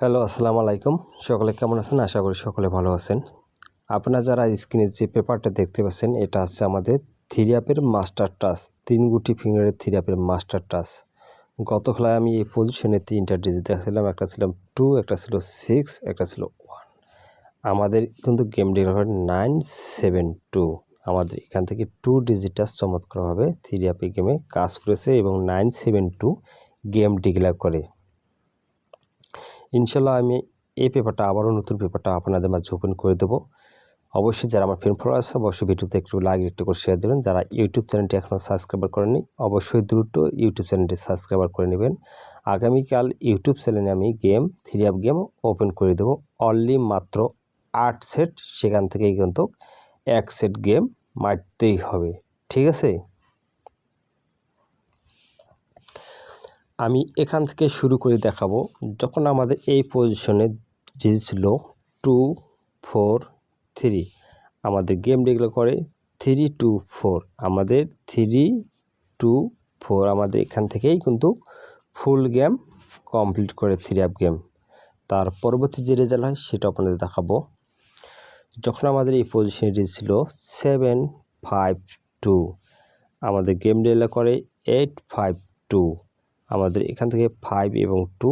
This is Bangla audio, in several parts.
হ্যালো, আসসালামু আলাইকুম। সকলে কেমন আছেন? আশা করি সকলে ভালো আছেন। আপনারা যারা স্ক্রিনে যে পেপারটা দেখতে পাচ্ছেন, এটা হচ্ছে আমাদের থ্রি আপের মাস্টার টাচ, 3 গুটি ফিঙ্গারের থ্রি আপের মাস্টার টাচ। গত খেলায় আমি এই পজিশনে 3টা ডিজিট দেখাছিলাম। একটা ছিল 2, একটা ছিল 6, একটা ছিল 1। আমাদের কিন্তু গেম ডিক্লেয়ার 972। আমাদের এখান থেকে 2 ডিজিটটা চমৎকারভাবে থ্রি আপে গেমে কাজ করেছে এবং 972 গেম ডিক্লেয়ার করে। ইনশাল্লাহ আমি এই পেপারটা আবারও নতুন পেপারটা আপনাদের মাঝে ওপেন করে দেবো। অবশ্যই যারা আমার ফ্রেন্ড ফলোয়ার আছে অবশ্যই ভিডিওতে একটু লাইক একটু করে শেয়ার দেবেন। যারা ইউটিউব চ্যানেলটি এখনও সাবস্ক্রাইব করেননি অবশ্যই দ্রুত ইউটিউব চ্যানেলটি সাবস্ক্রাইব করে নেবেন। আগামীকাল ইউটিউব চ্যানেলে আমি game three up game open করে দেবো। অনলি মাত্র 8 সেট, সেখান থেকেই কিন্তু 1 সেট গেম মারতেই হবে। ঠিক আছে, আমি এখান থেকে শুরু করে দেখাবো। যখন আমাদের এই পজিশনে ডিজিট ছিল 2, 4, 3, আমাদের গেম ডিক্লেয়ার করে 3, 2, 4। আমাদের 3, 2, 4 আমাদের এখান থেকেই কিন্তু ফুল গেম কমপ্লিট করে থ্রি আপ গেম। তার পরবর্তী যে রেজাল্ট হয় সেটা আপনাদের দেখাবো। যখন আমাদের এই পজিশনে ডিজিট ছিল 7, 5, 2, আমাদের গেম ডিক্লেয়ার করে 8, 5, 2। আমাদের এখান থেকে 5 এবং 2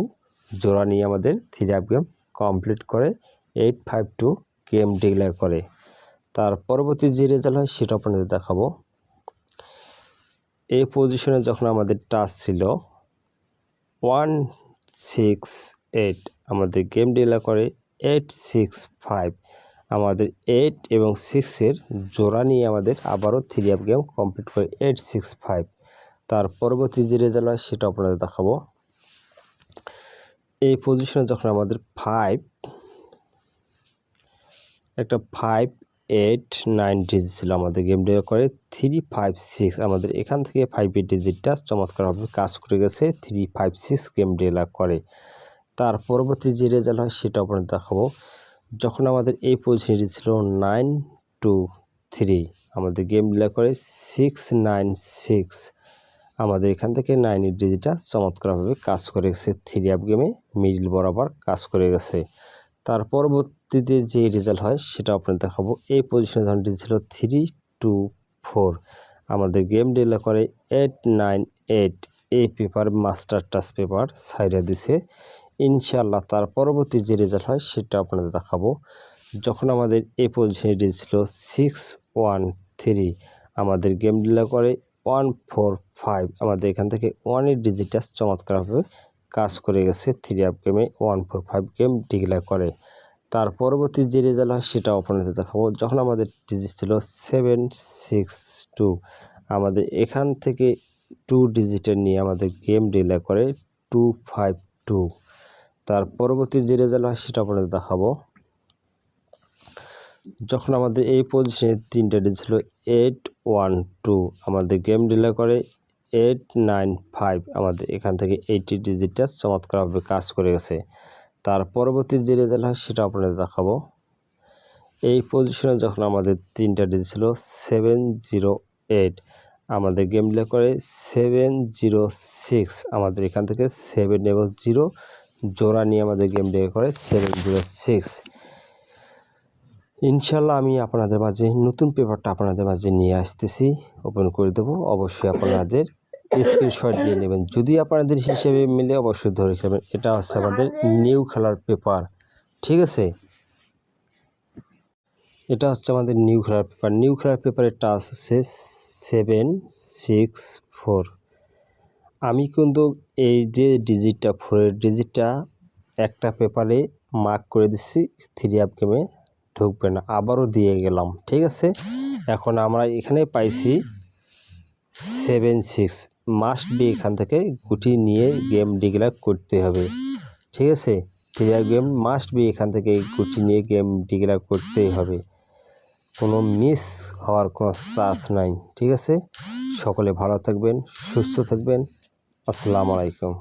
জোড়া নিয়ে আমাদের থ্রি আপ গেম কমপ্লিট করে 8, 5, 2 গেম ডিক্লেয়ার করে। তার পরবর্তী যে রেজাল্ট হয় সেটা আপনাদের দেখাবো। এই পজিশনে যখন আমাদের টাচ ছিল 1, 6, 8, আমাদের গেম ডিক্লেয়ার করে 8, 6, 5। আমাদের 8 এবং 6-এর জোড়া নিয়ে আমাদের আবারও থ্রি আপ গেম কমপ্লিট করে 8, 6, 5। তার পরবর্তী যে রেজাল্ট হয় সেটা আপনাদের দেখাবো। এই পজিশনে যখন আমাদের 5, একটা 5, 8, 9 ডিজিট ছিল, আমাদের গেম ডিক্লেয়ার করে 3, 5, 6। আমাদের এখান থেকে 5 ডিজিটটা চমৎকারভাবে কাজ করে গেছে, 3, 5, 6 গেম ডিক্লেয়ার করে। তার পরবর্তী যে রেজাল্ট হয় সেটা আপনাদের দেখাবো। যখন আমাদের এই পজিশনে ছিল 9, 2, 3, আমাদের গেম ডিক্লেয়ার করে 6, 9, 6। আমাদের এখান থেকে 9 ডিজিটটা চমৎকারভাবে কাজ করে গেছে, থ্রি আপ গেমে মিডল বরাবর কাজ করে গেছে। তার পরবর্তীতে যে রেজাল্ট হয় সেটা আপনাদের দেখাবো। এই পজিশনে যখন ডিজিট ছিল 3, 2, 4, আমাদের গেম ডিক্লেয়ার করে 8, 9, 8। এই পেপার মাস্টার টাচ পেপার সাইডে দিছে ইনশাল্লাহ। তার পরবর্তী যে রেজাল্ট হয় সেটা আপনাদের দেখাবো। যখন আমাদের এই পজিশনে ডিজিট ছিল 6, 1, 3, আমাদের গেম ডিক্লেয়ার করে 1, 4, 5। আমাদের এখান থেকে 1-এর ডিজিটটা চমৎকারভাবে কাজ করে গেছে, থ্রি আপ গেমে 1, 4, 5 গেম ডিক্লেয়ার করে। তার পরবর্তী যে রেজাল্ট হয় সেটাও আপনাদের দেখাবো। যখন আমাদের ডিজিট ছিল 7, 6, 2, আমাদের এখান থেকে 2 ডিজিটের নিয়ে আমাদের গেম ডিক্লেয়ার করে 2, 5, 2। তার পরবর্তী যে রেজাল্ট হয় সেটা আপনাদের দেখাবো। যখন আমাদের এই পজিশনে 3টা ডিজিট ছিল 8, 1, 2, আমাদের গেম ডিক্লেয়ার করে 8, 9, 5। আমাদের এখান থেকে 80 ডিজিটটা চমৎকারভাবে কাজ করে গেছে। তার পরবর্তী যে রেজাল্ট হয় সেটা আপনাদের দেখাবো। এই পজিশনে যখন আমাদের 3টা ডিজিট ছিল 7, 0, 8, আমাদের গেম ডিক্লেয়ার করে 7, 0, 6। আমাদের এখান থেকে 7 এবং 0 জোড়া নিয়ে আমাদের গেম ডিক্লেয়ার করে 7, 0, 6। ইনশাল্লাহ আমি আপনাদের মাঝে নতুন পেপারটা আপনাদের মাঝে নিয়ে আসতেছি, ওপেন করে দেবো। অবশ্যই আপনাদের স্ক্রিনশট দিয়ে নেবেন, যদি আপনাদের হিসেবে মিলে অবশ্যই ধরে খেলবেন। এটা হচ্ছে আমাদের নিউ খেলার পেপার, ঠিক আছে। এটা হচ্ছে আমাদের নিউ খেলার পেপার। নিউ খেলার পেপারের টাচ হচ্ছে 7, 6, 4। আমি কিন্তু এই যে ডিজিটটা 4-এর ডিজিটটা একটা পেপারে মার্ক করে দিচ্ছি, থ্রি আপ গেমে ঢুকবে না, আবারও দিয়ে গেলাম, ঠিক আছে। এখন আমরা এখানে পাইছি 7, 6, মাস্ট বি এখান থেকে গুটি নিয়ে গেম ডিক্লেয়ার করতে হবে, ঠিক আছে। Three up game must be এখান থেকে গুটি নিয়ে গেম ডিক্লেয়ার করতেই হবে, কোনো মিস হওয়ার কোনো চান্স নাই, ঠিক আছে। সকলে ভালো থাকবেন, সুস্থ থাকবেন। আসসালামু আলাইকুম।